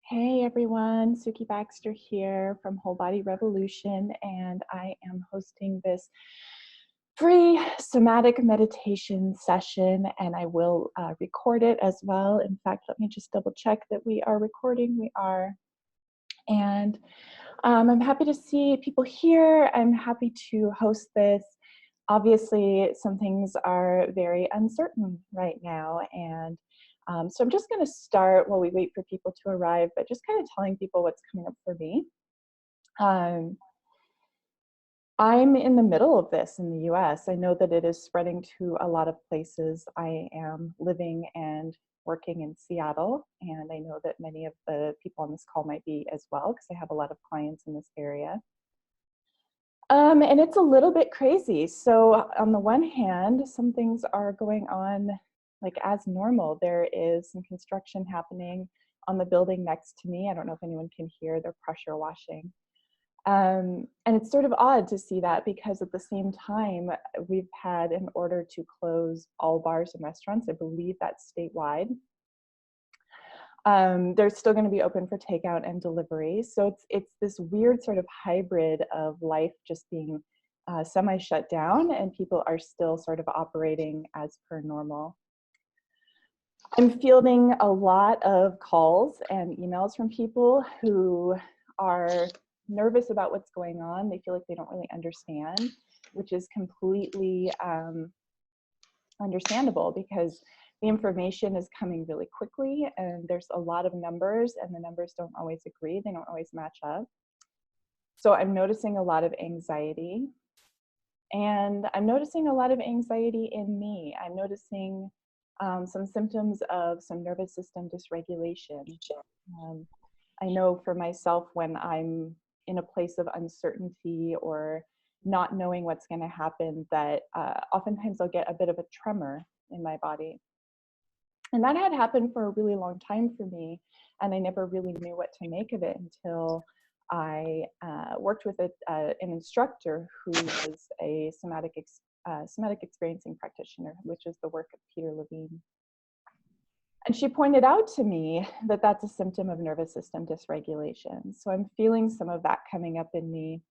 Hey everyone, Sukie Baxter here from Whole Body Revolution, and I am hosting this free somatic meditation session, and I will record it as well. In fact, let me just double check that we are recording. We are. And I'm happy to see people here. I'm happy to host this. Obviously, some things are very uncertain right now, and so I'm just going to start while we wait for people to arrive, but just kind of telling people what's coming up for me. I'm in the middle of this in the US. I know that it is spreading to a lot of places. I am living and working in Seattle, and I know that many of the people on this call might be as well, because I have a lot of clients in this area. And it's a little bit crazy. So on the one hand, some things are going on like as normal. There is some construction happening on the building next to me. I don't know if anyone can hear, they're pressure washing. And it's sort of odd to see that, because at the same time, we've had an order to close all bars and restaurants. I believe that's statewide. They're still going to be open for takeout and delivery. So it's this weird sort of hybrid of life just being semi-shut down, and people are still sort of operating as per normal. I'm fielding a lot of calls and emails from people who are nervous about what's going on. They feel like they don't really understand, which is completely understandable, because the information is coming really quickly and there's a lot of numbers, and the numbers don't always agree. They don't always match up. So I'm noticing a lot of anxiety, and I'm noticing a lot of anxiety in me. I'm noticing some symptoms of some nervous system dysregulation. I know for myself, when I'm in a place of uncertainty or not knowing what's going to happen, that oftentimes I'll get a bit of a tremor in my body. And that had happened for a really long time for me, and I never really knew what to make of it until I worked with an instructor who was a somatic experiencing practitioner, which is the work of Peter Levine. And she pointed out to me that that's a symptom of nervous system dysregulation. So I'm feeling some of that coming up in me.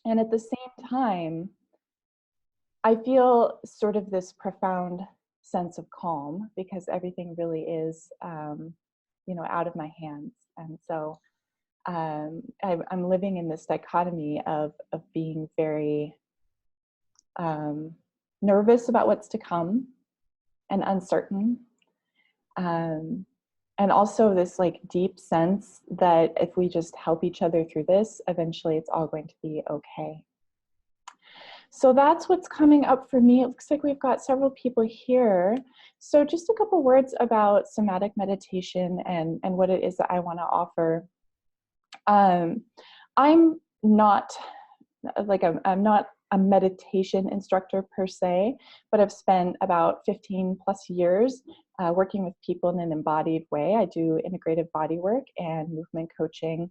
And at the same time, I feel sort of this profound sense of calm, because everything really is, out of my hands. And so I'm living in this dichotomy of being very nervous about what's to come and uncertain. And also this like deep sense that if we just help each other through this, eventually it's all going to be okay. So that's what's coming up for me. It looks like we've got several people here. So just a couple words about somatic meditation and what it is that I want to offer. I'm not I'm not a meditation instructor per se, but I've spent about 15 plus years working with people in an embodied way. I do integrative body work and movement coaching.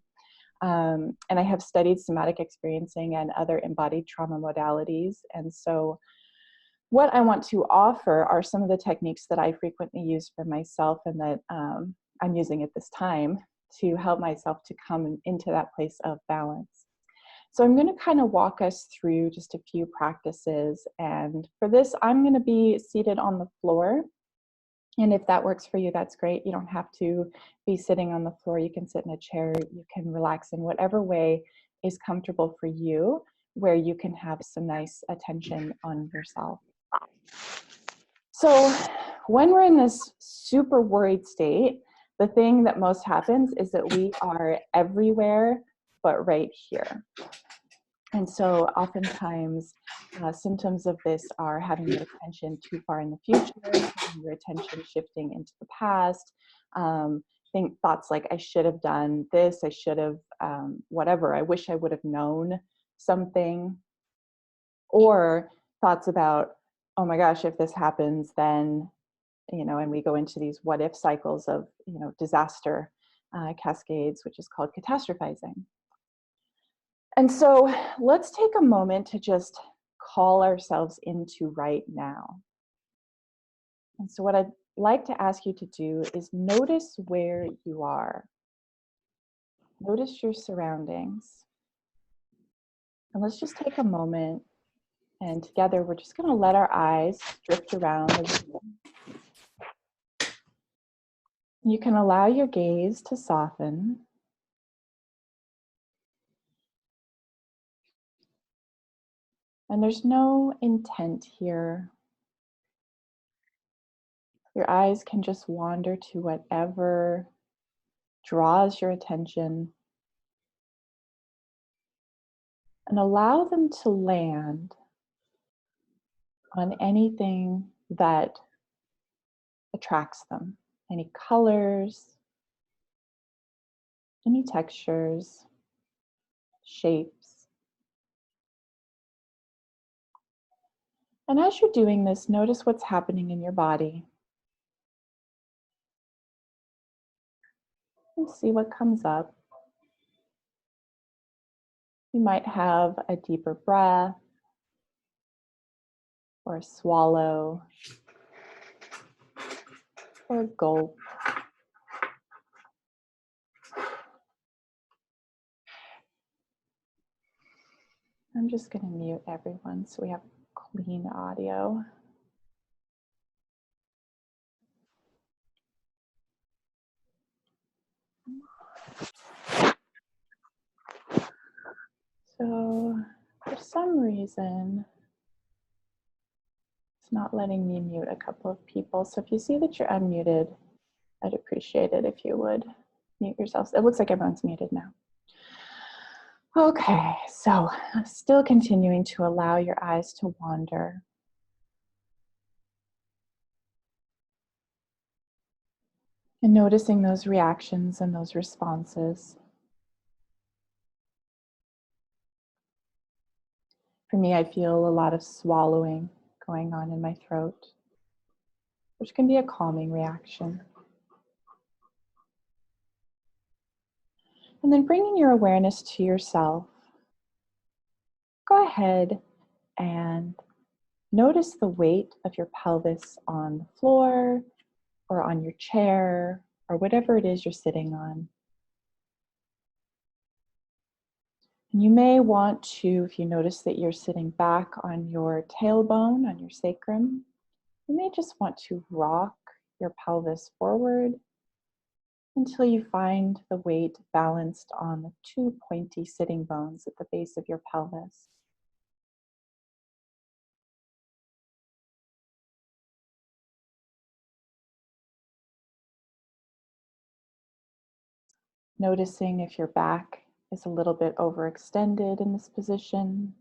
And I have studied somatic experiencing and other embodied trauma modalities. And so what I want to offer are some of the techniques that I frequently use for myself, and that I'm using at this time to help myself to come into that place of balance. So I'm going to kind of walk us through just a few practices. And for this, I'm going to be seated on the floor. And if that works for you, that's great. You don't have to be sitting on the floor. You can sit in a chair. You can relax in whatever way is comfortable for you, where you can have some nice attention on yourself. So when we're in this super worried state, the thing that most happens is that we are everywhere but right here. And so oftentimes symptoms of this are having your attention too far in the future, having your attention shifting into the past, think thoughts like, I should have done this, I should have, whatever, I wish I would have known something, or thoughts about, oh my gosh, if this happens, then, and we go into these what if cycles of, disaster cascades, which is called catastrophizing. And so let's take a moment to just call ourselves into right now. And so what I'd like to ask you to do is notice where you are. Notice your surroundings. And let's just take a moment, and together we're just going to let our eyes drift around the room. You can allow your gaze to soften. And there's no intent here. Your eyes can just wander to whatever draws your attention, and allow them to land on anything that attracts them. Any colors, any textures, shapes. And as you're doing this, notice what's happening in your body. And see what comes up. You might have a deeper breath, or a swallow, or a gulp. I'm just going to mute everyone so we have clean audio. So for some reason, it's not letting me mute a couple of people. So if you see that you're unmuted, I'd appreciate it if you would mute yourselves. It looks like everyone's muted now. Okay, so still continuing to allow your eyes to wander. And noticing those reactions and those responses. For me, I feel a lot of swallowing going on in my throat, which can be a calming reaction. And then bringing your awareness to yourself, go ahead and notice the weight of your pelvis on the floor or on your chair or whatever it is you're sitting on. And you may want to, if you notice that you're sitting back on your tailbone, on your sacrum, you may just want to rock your pelvis forward until you find the weight balanced on the two pointy sitting bones at the base of your pelvis. Noticing if your back is a little bit overextended in this position.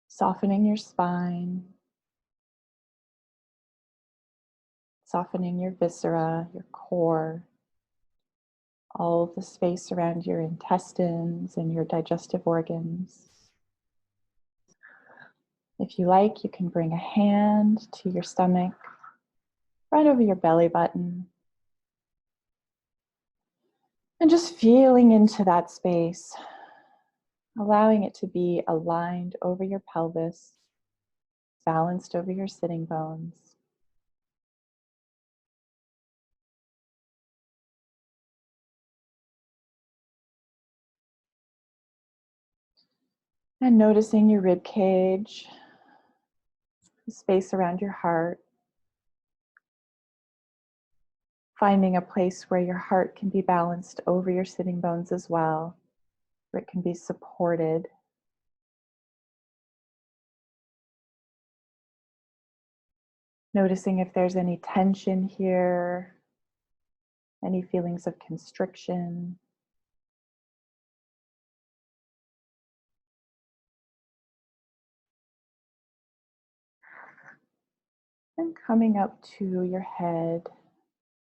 Softening your spine. Softening your viscera, your core. All of the space around your intestines and your digestive organs. If you like, you can bring a hand to your stomach, right over your belly button. And just feeling into that space, allowing it to be aligned over your pelvis, balanced over your sitting bones. And noticing your rib cage, the space around your heart. Finding a place where your heart can be balanced over your sitting bones as well, where it can be supported. Noticing if there's any tension here, any feelings of constriction. And coming up to your head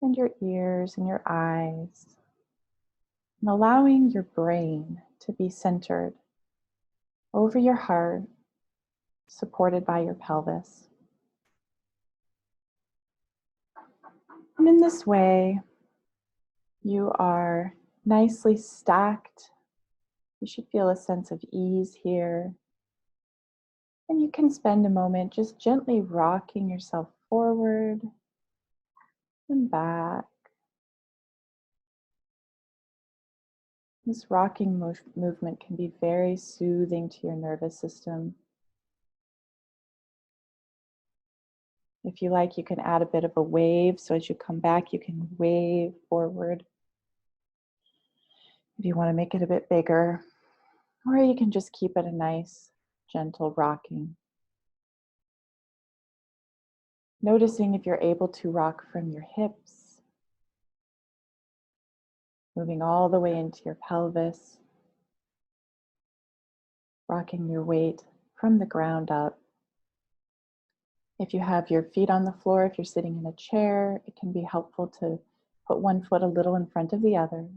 and your ears and your eyes, and allowing your brain to be centered over your heart, supported by your pelvis. And in this way, you are nicely stacked. You should feel a sense of ease here. And you can spend a moment just gently rocking yourself forward and back. This rocking movement can be very soothing to your nervous system. If you like, you can add a bit of a wave, so as you come back, you can wave forward. If you want to make it a bit bigger, or you can just keep it a nice, gentle rocking. Noticing if you're able to rock from your hips, moving all the way into your pelvis, rocking your weight from the ground up. If you have your feet on the floor, if you're sitting in a chair, it can be helpful to put one foot a little in front of the other.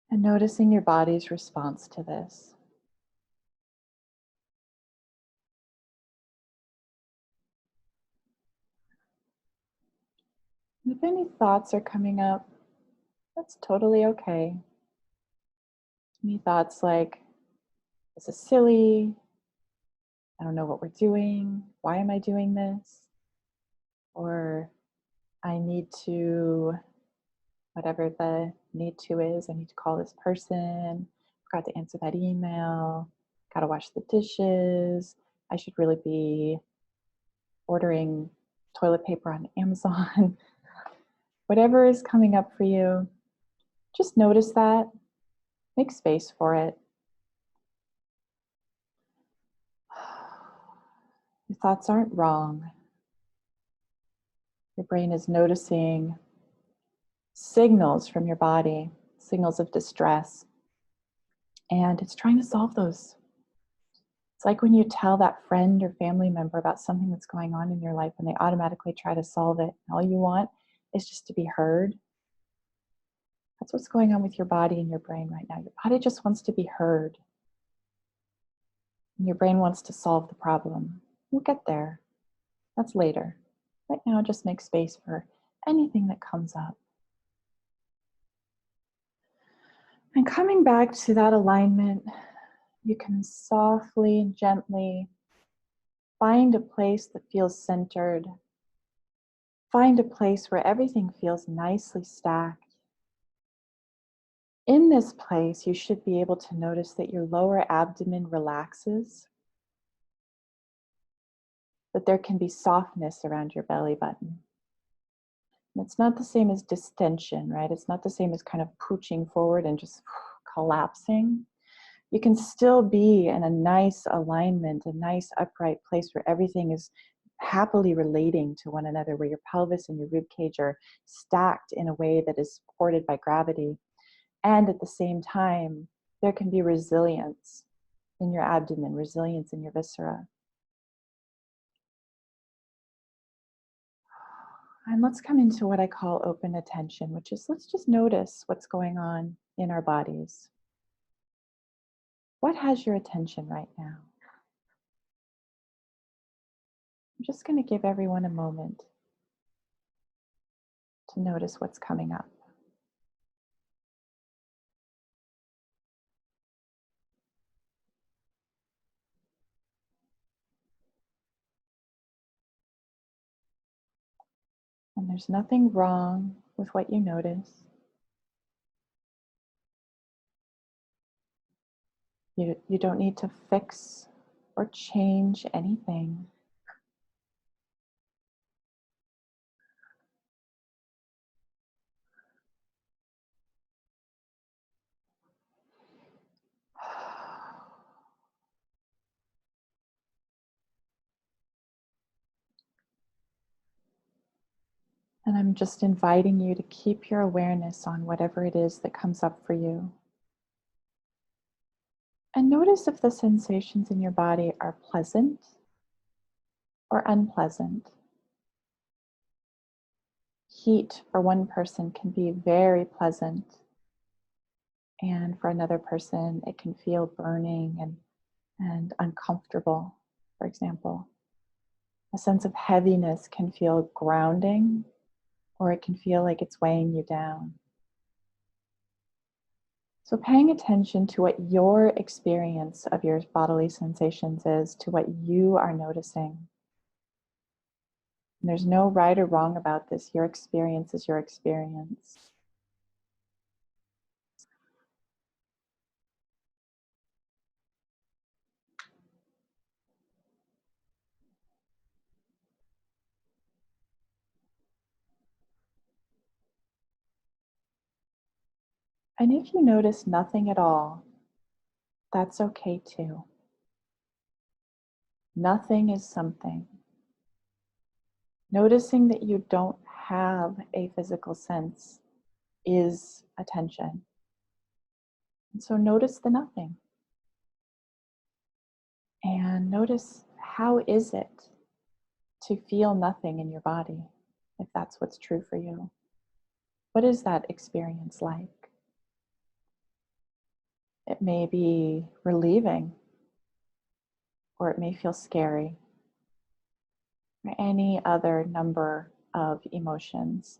And noticing your body's response to this. And if any thoughts are coming up, that's totally okay. Any thoughts like, this is silly, I don't know what we're doing, why am I doing this? Or I need to, whatever the need to is, I need to call this person, forgot to answer that email, gotta wash the dishes, I should really be ordering toilet paper on Amazon. Whatever is coming up for you, just notice that, make space for it. Your thoughts aren't wrong. Your brain is noticing signals from your body, signals of distress, and it's trying to solve those. It's like when you tell that friend or family member about something that's going on in your life and they automatically try to solve it. All you want is just to be heard. That's what's going on with your body and your brain right now. Your body just wants to be heard. And your brain wants to solve the problem. We'll get there. That's later. Right now, just make space for anything that comes up. And coming back to that alignment, you can softly and gently find a place that feels centered. Find a place where everything feels nicely stacked. In this place, you should be able to notice that your lower abdomen relaxes, that there can be softness around your belly button. And it's not the same as distension, right? It's not the same as kind of pooching forward and just collapsing. You can still be in a nice alignment, a nice upright place where everything is happily relating to one another, where your pelvis and your rib cage are stacked in a way that is supported by gravity. And at the same time, there can be resilience in your abdomen, resilience in your viscera. And let's come into what I call open attention, which is let's just notice what's going on in our bodies. What has your attention right now? I'm just going to give everyone a moment to notice what's coming up. And there's nothing wrong with what you notice. You don't need to fix or change anything. And I'm just inviting you to keep your awareness on whatever it is that comes up for you. And notice if the sensations in your body are pleasant or unpleasant. Heat for one person can be very pleasant, and for another person it can feel burning and uncomfortable, for example. A sense of heaviness can feel grounding, or it can feel like it's weighing you down. So paying attention to what your experience of your bodily sensations is, to what you are noticing. And there's no right or wrong about this. Your experience is your experience. And if you notice nothing at all, that's okay too. Nothing is something. Noticing that you don't have a physical sense is attention. And so notice the nothing. And notice, how is it to feel nothing in your body, if that's what's true for you? What is that experience like? It may be relieving, or it may feel scary, or any other number of emotions.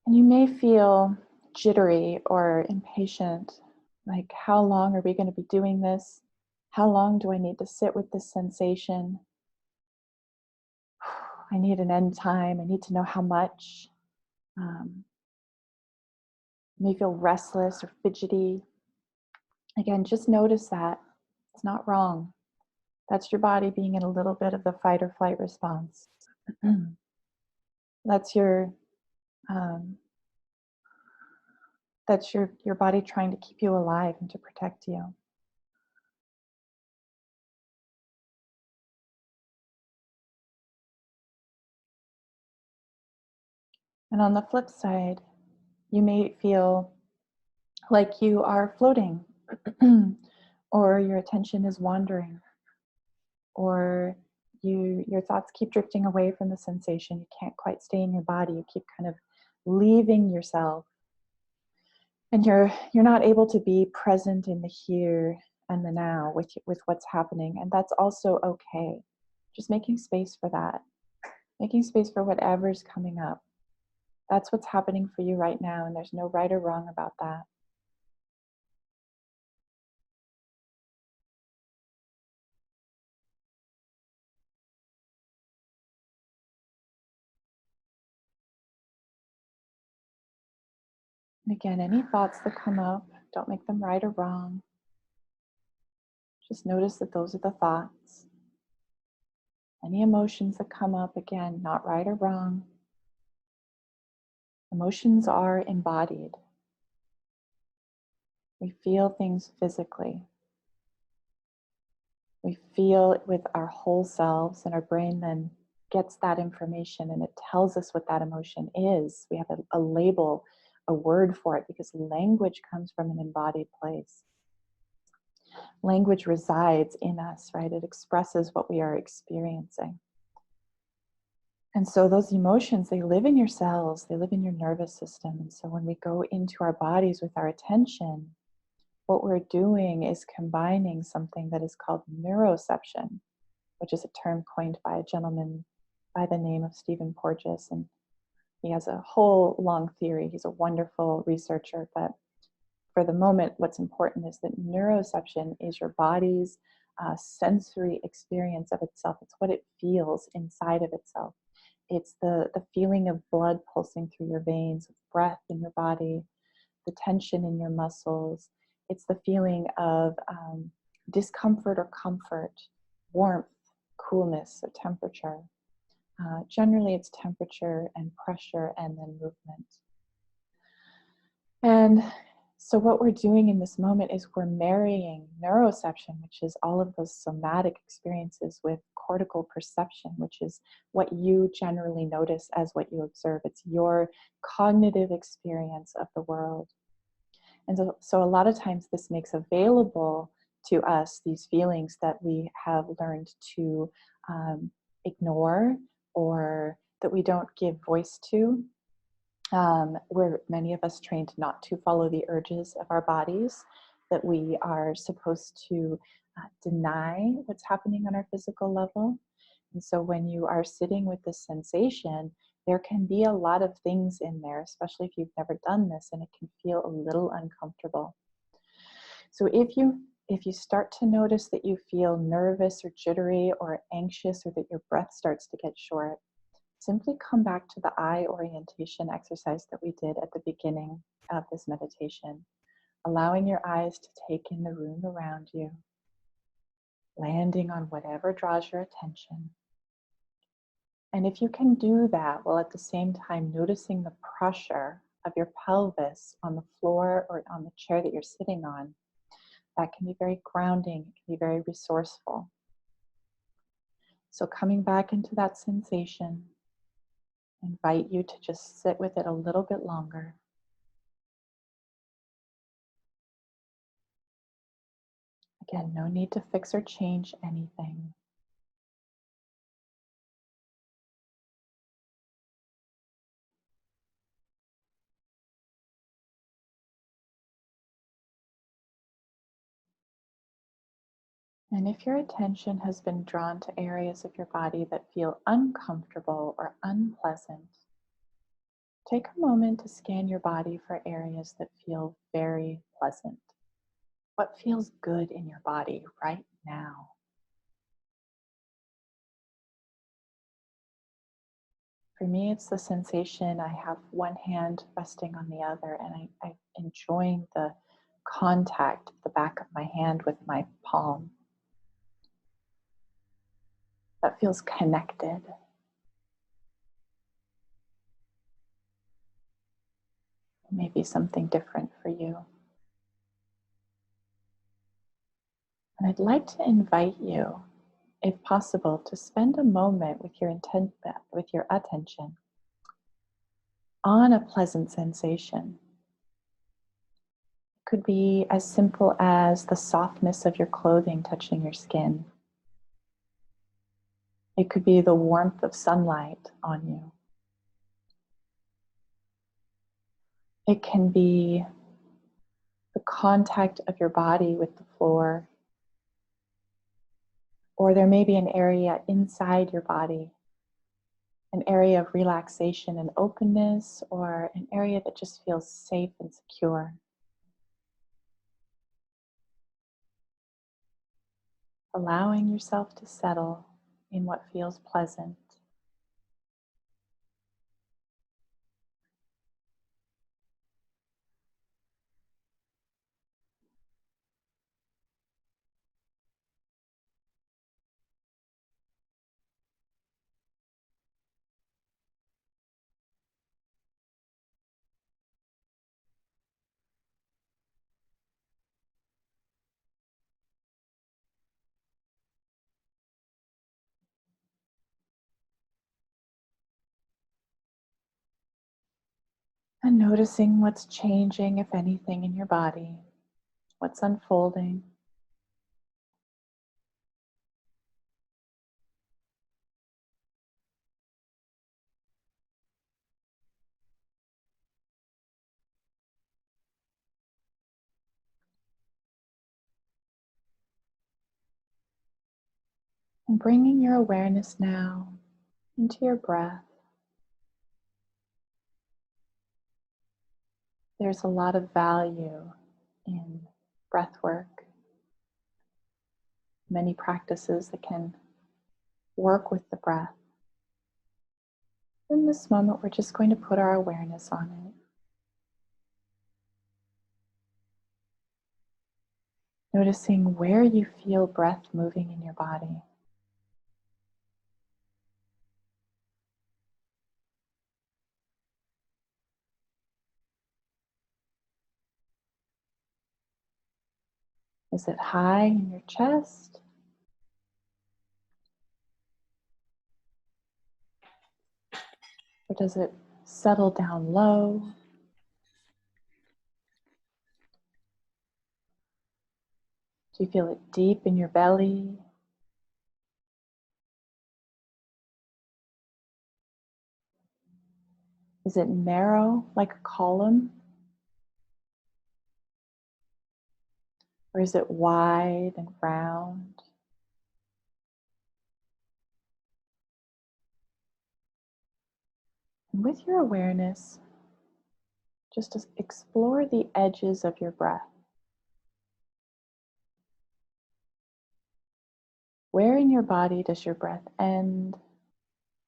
And you may feel jittery or impatient, like, how long are we going to be doing this? How long do I need to sit with this sensation? I need an end time. I need to know how much. You may feel restless or fidgety. Again, just notice that. It's not wrong. That's your body being in a little bit of the fight or flight response. That's your um, your body trying to keep you alive and to protect you. And on the flip side, you may feel like you are floating, or your attention is wandering, or your thoughts keep drifting away from the sensation. You can't quite stay in your body. You keep kind of leaving yourself, and you're not able to be present in the here and the now with what's happening. And that's also okay. Just making space for that, making space for whatever's coming up. That's what's happening for you right now, and there's no right or wrong about that. And again, any thoughts that come up, don't make them right or wrong. Just notice that those are the thoughts. Any emotions that come up, again, not right or wrong. Emotions are embodied. We feel things physically. We feel it with our whole selves, and our brain then gets that information and it tells us what that emotion is. We have a label, a word for it, because language comes from an embodied place. Language resides in us, right? It expresses what we are experiencing. And so those emotions, they live in your cells, they live in your nervous system. And so when we go into our bodies with our attention, what we're doing is combining something that is called neuroception, which is a term coined by a gentleman by the name of Stephen Porges. And he has a whole long theory. He's a wonderful researcher. But for the moment, what's important is that neuroception is your body's sensory experience of itself. It's what it feels inside of itself. It's the feeling of blood pulsing through your veins, breath in your body, the tension in your muscles. It's the feeling of discomfort or comfort, warmth, coolness, or temperature. Generally, it's temperature and pressure and then movement. And so what we're doing in this moment is we're marrying neuroception, which is all of those somatic experiences, with cortical perception, which is what you generally notice as what you observe. It's your cognitive experience of the world. And so a lot of times this makes available to us these feelings that we have learned to ignore, or that we don't give voice to. Where many of us trained not to follow the urges of our bodies, that we are supposed to deny what's happening on our physical level. And so when you are sitting with this sensation, there can be a lot of things in there, especially if you've never done this, and it can feel a little uncomfortable. So if you start to notice that you feel nervous or jittery or anxious, or that your breath starts to get short, simply come back to the eye orientation exercise that we did at the beginning of this meditation, allowing your eyes to take in the room around you, landing on whatever draws your attention. And if you can do that while at the same time noticing the pressure of your pelvis on the floor or on the chair that you're sitting on, that can be very grounding, it can be very resourceful. So coming back into that sensation, I invite you to just sit with it a little bit longer. Again, no need to fix or change anything. And if your attention has been drawn to areas of your body that feel uncomfortable or unpleasant, take a moment to scan your body for areas that feel very pleasant. What feels good in your body right now? For me, it's the sensation I have one hand resting on the other, and I'm enjoying the contact of the back of my hand with my palm. That feels connected. Maybe something different for you. And I'd like to invite you, if possible, to spend a moment with your attention on a pleasant sensation. It could be as simple as the softness of your clothing touching your skin. It could be the warmth of sunlight on you. It can be the contact of your body with the floor. Or there may be an area inside your body, an area of relaxation and openness, or an area that just feels safe and secure. Allowing yourself to settle in what feels pleasant. And noticing what's changing, if anything, in your body, what's unfolding. And bringing your awareness now into your breath. There's a lot of value in breath work. Many practices that can work with the breath. In this moment, we're just going to put our awareness on it. Noticing where you feel breath moving in your body. Is it high in your chest? Or does it settle down low? Do you feel it deep in your belly? Is it narrow like a column? Or is it wide and round? And with your awareness, just to explore the edges of your breath. Where in your body does your breath end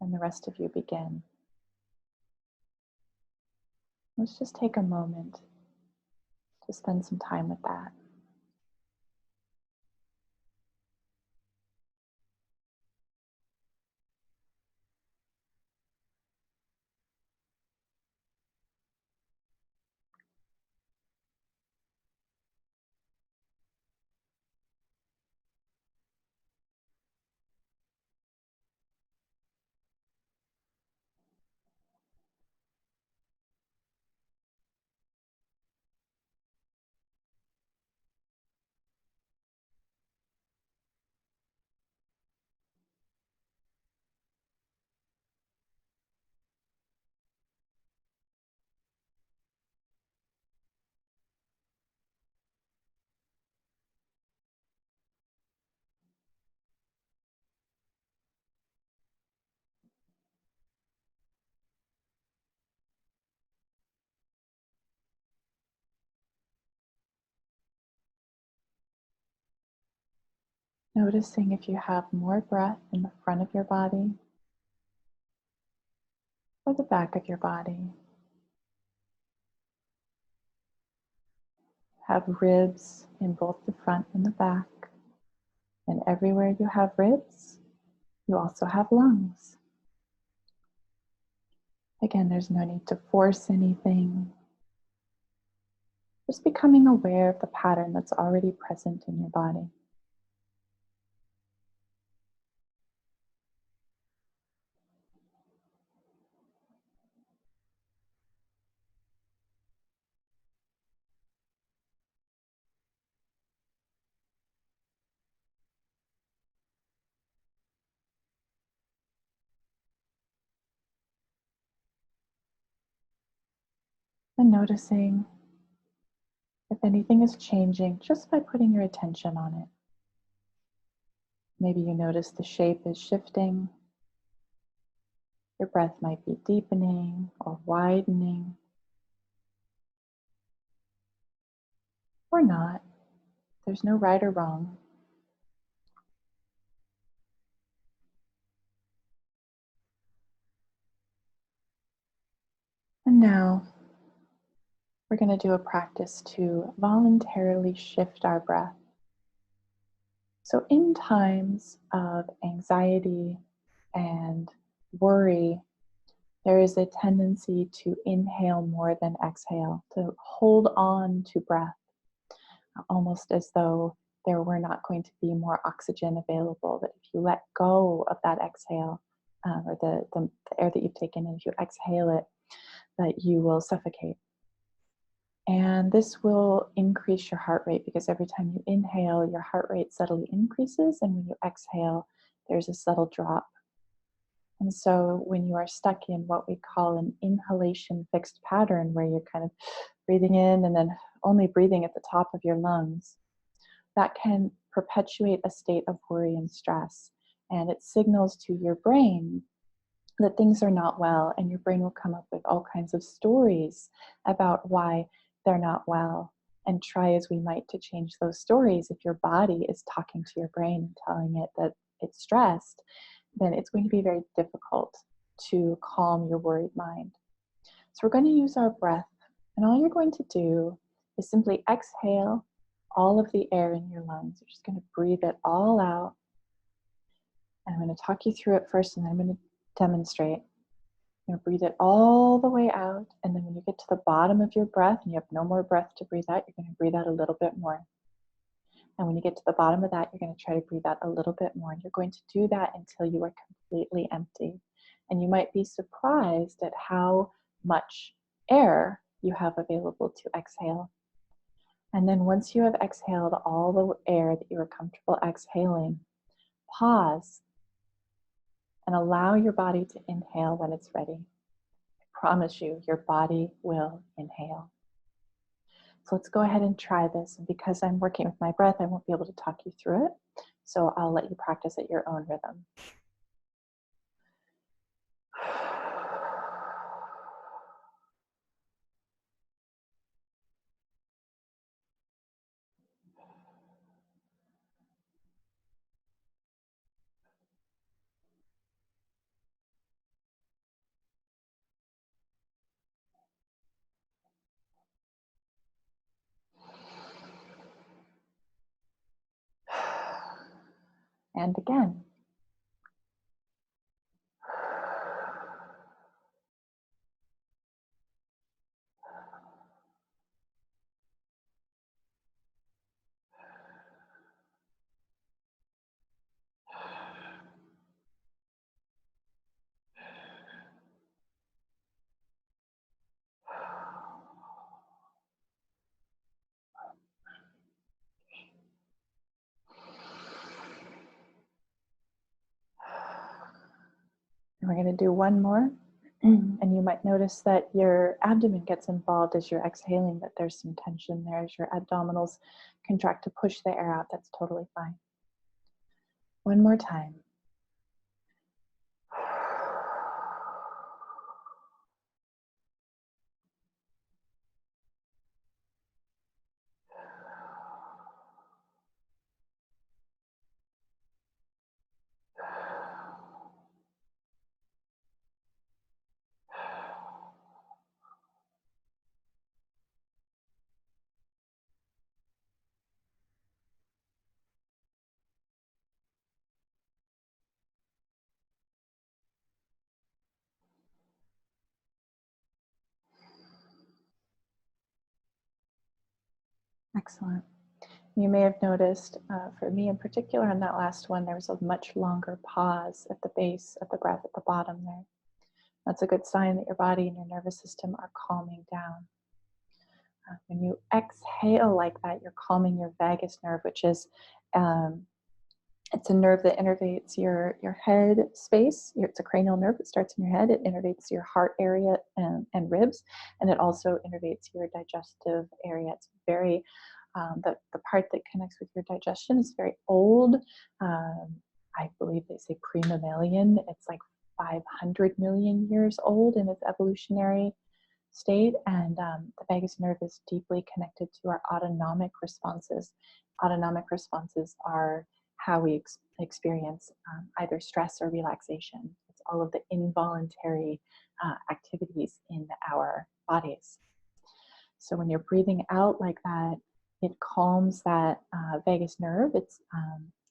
and the rest of you begin? Let's just take a moment to spend some time with that. Noticing if you have more breath in the front of your body or the back of your body. Have ribs in both the front and the back. And everywhere you have ribs, you also have lungs. Again, there's no need to force anything. Just becoming aware of the pattern that's already present in your body. And noticing if anything is changing just by putting your attention on it. Maybe you notice the shape is shifting. Your breath might be deepening or widening. Or not. There's no right or wrong. And now we're going to do a practice to voluntarily shift our breath. So in times of anxiety and worry, there is a tendency to inhale more than exhale, to hold on to breath, almost as though there were not going to be more oxygen available. That if you let go of that exhale, or the air that you've taken, and if you exhale it, that you will suffocate. And this will increase your heart rate because every time you inhale, your heart rate subtly increases, and when you exhale, there's a subtle drop. And so when you are stuck in what we call an inhalation fixed pattern, where you're kind of breathing in and then only breathing at the top of your lungs, that can perpetuate a state of worry and stress. And it signals to your brain that things are not well, and your brain will come up with all kinds of stories about why they're not well. And try as we might to change those stories, if your body is talking to your brain and telling it that it's stressed, then it's going to be very difficult to calm your worried mind. So we're going to use our breath, and all you're going to do is simply exhale all of the air in your lungs. You're just going to breathe it all out. And I'm going to talk you through it first, and then I'm going to demonstrate. You're going to breathe it all the way out, and then when you get to the bottom of your breath and you have no more breath to breathe out, you're going to breathe out a little bit more. And when you get to the bottom of that, you're going to try to breathe out a little bit more. And you're going to do that until you are completely empty. And you might be surprised at how much air you have available to exhale. And then once you have exhaled all the air that you are comfortable exhaling, pause and allow your body to inhale when it's ready. I promise you, your body will inhale. So let's go ahead and try this. And because I'm working with my breath, I won't be able to talk you through it. So I'll let you practice at your own rhythm. And again. And we're going to do one more. And you might notice that your abdomen gets involved as you're exhaling, that there's some tension there as your abdominals contract to push the air out. That's totally fine. One more time. Excellent. You may have noticed, for me in particular, on that last one, there was a much longer pause at the base of the breath at the bottom there. That's a good sign that your body and your nervous system are calming down. When you exhale like that, you're calming your vagus nerve, which is it's a nerve that innervates your head space. It's a cranial nerve that starts in your head. It innervates your heart area and ribs, and it also innervates your digestive area. It's very, the part that connects with your digestion is very old. I believe they say pre-mammalian. It's like 500 million years old in its evolutionary state, and the vagus nerve is deeply connected to our autonomic responses. Autonomic responses are how we experience either stress or relaxation. It's all of the involuntary activities in our bodies. So when you're breathing out like that, it calms that vagus nerve.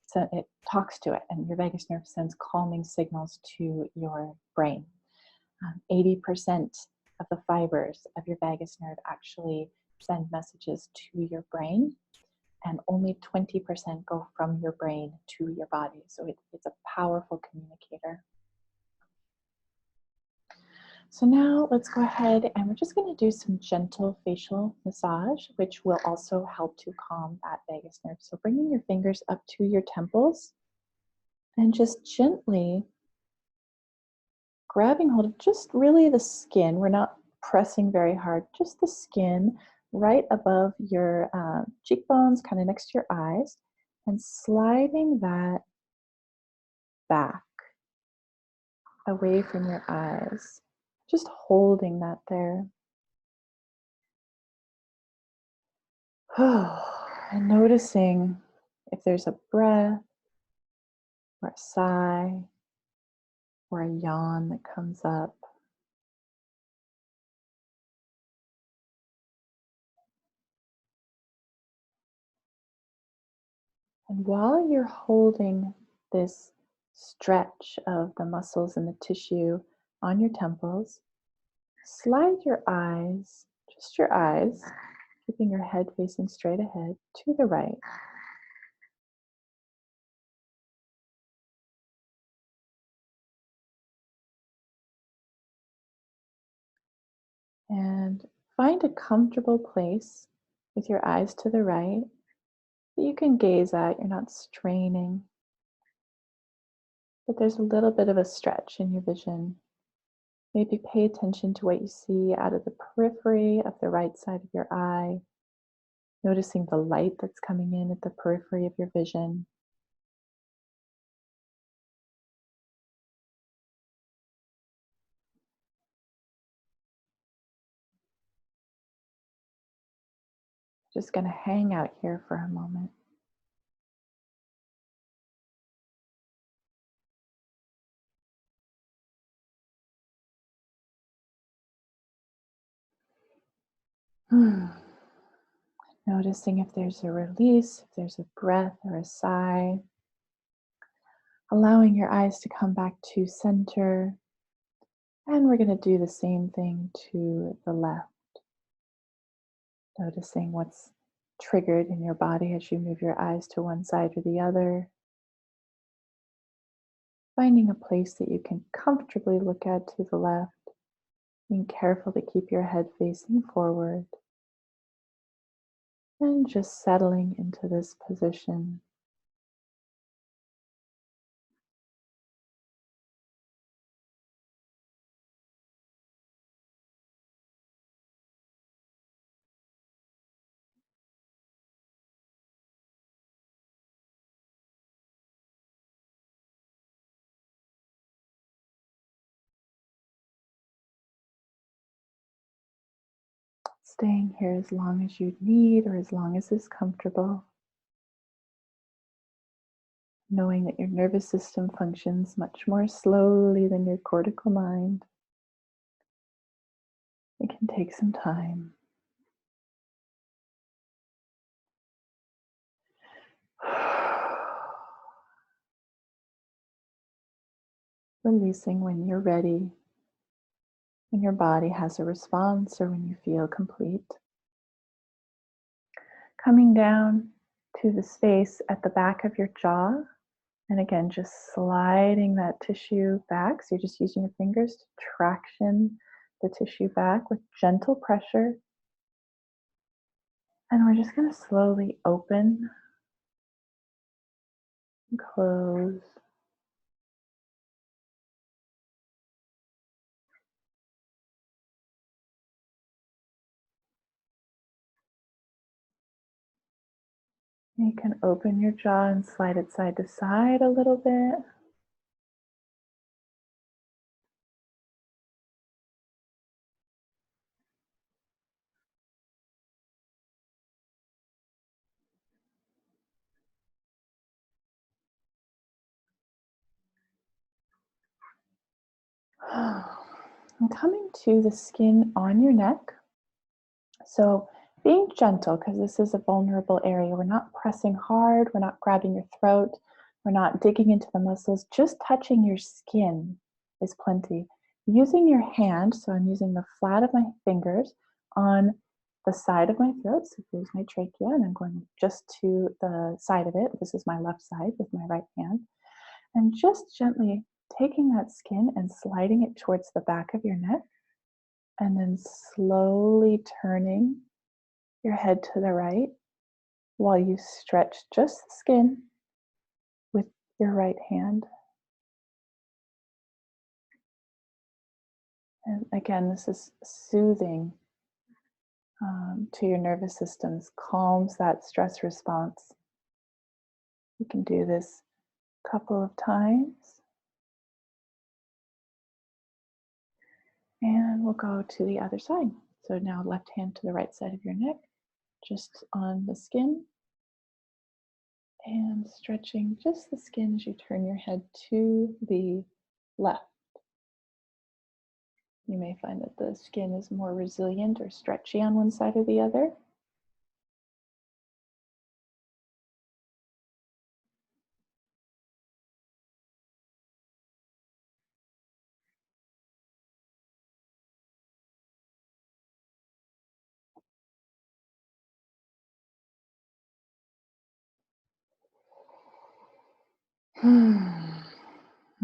So it talks to it, and your vagus nerve sends calming signals to your brain. 80% of the fibers of your vagus nerve actually send messages to your brain, and only 20% go from your brain to your body. So it's a powerful communicator. So now let's go ahead and we're just going to do some gentle facial massage, which will also help to calm that vagus nerve. So bringing your fingers up to your temples and just gently grabbing hold of just really the skin. We're not pressing very hard, just the skin right above your cheekbones, kind of next to your eyes, and sliding that back away from your eyes. Just holding that there. And noticing if there's a breath or a sigh or a yawn that comes up. And while you're holding this stretch of the muscles and the tissue on your temples, slide your eyes, just your eyes, keeping your head facing straight ahead, to the right. And find a comfortable place with your eyes to the right that you can gaze at. You're not straining, but there's a little bit of a stretch in your vision. Maybe pay attention to what you see out of the periphery of the right side of your eye, noticing the light that's coming in at the periphery of your vision. Just going to hang out here for a moment. Noticing if there's a release, if there's a breath or a sigh. allowing your eyes to come back to center. And we're going to do the same thing to the left, noticing what's triggered in your body as you move your eyes to one side or the other. Finding a place that you can comfortably look at to the left, being careful to keep your head facing forward, and just settling into this position. Staying here as long as you need or as long as is comfortable. Knowing that your nervous system functions much more slowly than your cortical mind. It can take some time. Releasing when you're ready, when your body has a response or when you feel complete. Coming down to the space at the back of your jaw. And again, just sliding that tissue back. So you're just using your fingers to traction the tissue back with gentle pressure. And we're just going to slowly open and close. You can open your jaw and slide it side to side a little bit. And coming to the skin on your neck. So being gentle, because this is a vulnerable area. We're not pressing hard. We're not grabbing your throat. We're not digging into the muscles. Just touching your skin is plenty. Using your hand, so I'm using the flat of my fingers on the side of my throat. So here's my trachea, and I'm going just to the side of it. This is my left side with my right hand. And just gently taking that skin and sliding it towards the back of your neck. And then slowly turning your head to the right while you stretch just the skin with your right hand. And again, this is soothing to your nervous systems, calms that stress response. You can do this a couple of times. And we'll go to the other side. So now left hand to the right side of your neck, just on the skin. And stretching just the skin as you turn your head to the left. You may find that the skin is more resilient or stretchy on one side or the other.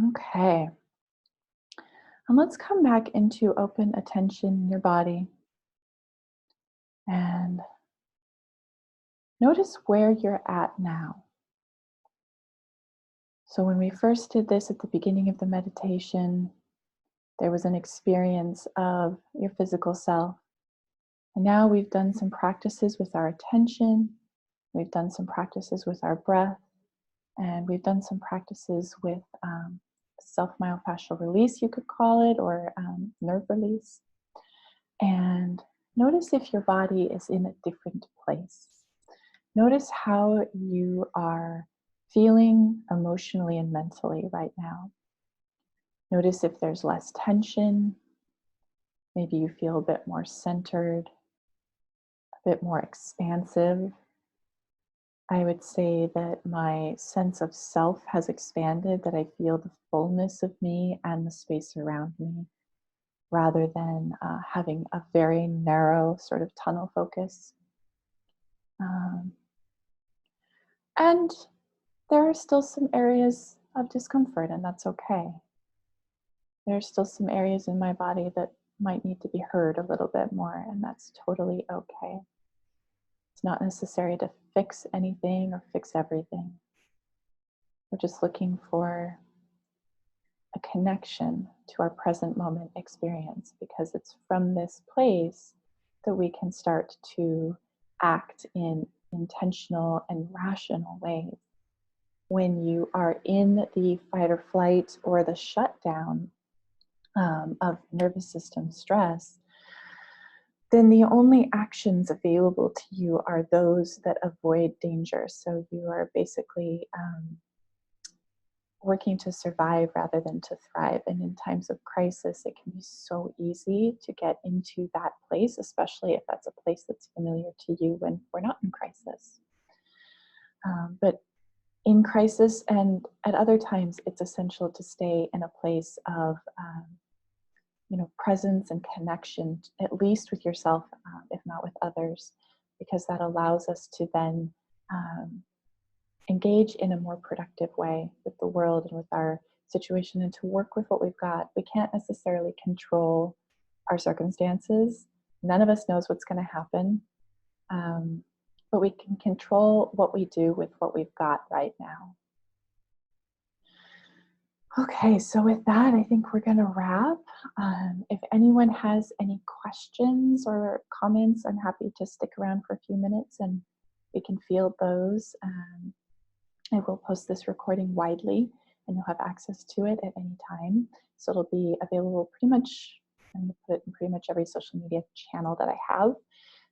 Okay. And let's come back into open attention in your body. And notice where you're at now. So when we first did this at the beginning of the meditation, there was an experience of your physical self. And now we've done some practices with our attention. We've done some practices with our breath. And we've done some practices with self-myofascial release, you could call it, or nerve release. And notice if your body is in a different place. Notice how you are feeling emotionally and mentally right now. Notice if there's less tension. Maybe you feel a bit more centered, a bit more expansive. I would say that my sense of self has expanded, that I feel the fullness of me and the space around me, rather than having a very narrow sort of tunnel focus. Um, and there are still some areas of discomfort, and that's okay. There are still some areas in my body that might need to be heard a little bit more, and that's totally okay. It's not necessary to fix anything or fix everything. We're just looking for a connection to our present moment experience, because it's from this place that we can start to act in intentional and rational ways. When you are in the fight or flight or the shutdown of nervous system stress, then the only actions available to you are those that avoid danger. So you are basically working to survive rather than to thrive. And in times of crisis, it can be so easy to get into that place, especially if that's a place that's familiar to you when we're not in crisis. But in crisis and at other times, it's essential to stay in a place of presence and connection, at least with yourself, if not with others, because that allows us to then engage in a more productive way with the world and with our situation, and to work with what we've got. We can't necessarily control our circumstances. None of us knows what's going to happen, but we can control what we do with what we've got right now. Okay, so with that, I think we're going to wrap. If anyone has any questions or comments, I'm happy to stick around for a few minutes and we can field those. I will post this recording widely and you'll have access to it at any time. So it'll be available pretty much, I'm going to put it in pretty much every social media channel that I have.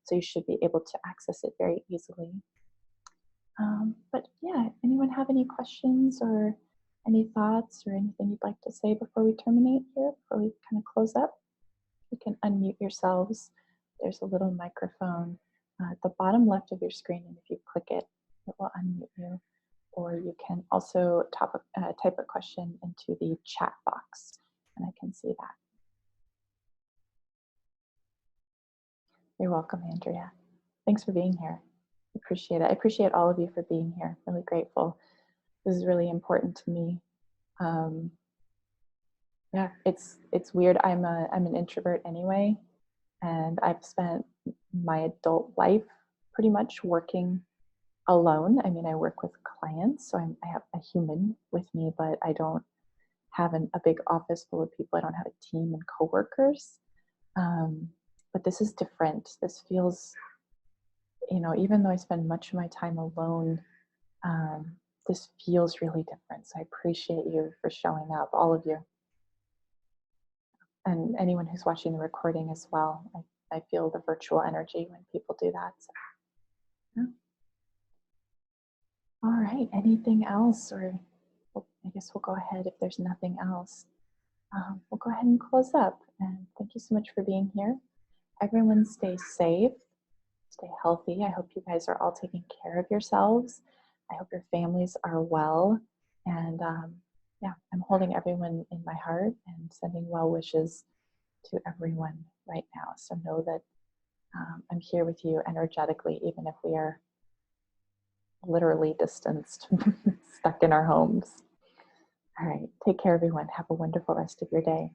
So you should be able to access it very easily. But yeah, anyone have any questions or any thoughts or anything you'd like to say before we terminate here, before we kind of close up? You can unmute yourselves. There's a little microphone at the bottom left of your screen, and if you click it, it will unmute you. Or you can also type a question into the chat box, and I can see that. You're welcome, Andrea. Thanks for being here. Appreciate it. I appreciate all of you for being here. Really grateful. This is really important to me. Yeah, it's weird. I'm an introvert anyway, and I've spent my adult life pretty much working alone. I mean, I work with clients, so I have a human with me, but I don't have a big office full of people. I don't have a team and coworkers. But this is different. This feels, even though I spend much of my time alone, this feels really different. So I appreciate you for showing up, all of you. And anyone who's watching the recording as well. I feel the virtual energy when people do that. So, yeah. All right, anything else? Or I guess we'll go ahead if there's nothing else. We'll go ahead and close up. And thank you so much for being here. Everyone stay safe, stay healthy. I hope you guys are all taking care of yourselves. I hope your families are well. And yeah, I'm holding everyone in my heart and sending well wishes to everyone right now. So know that I'm here with you energetically, even if we are literally distanced, stuck in our homes. All right, take care, everyone. Have a wonderful rest of your day.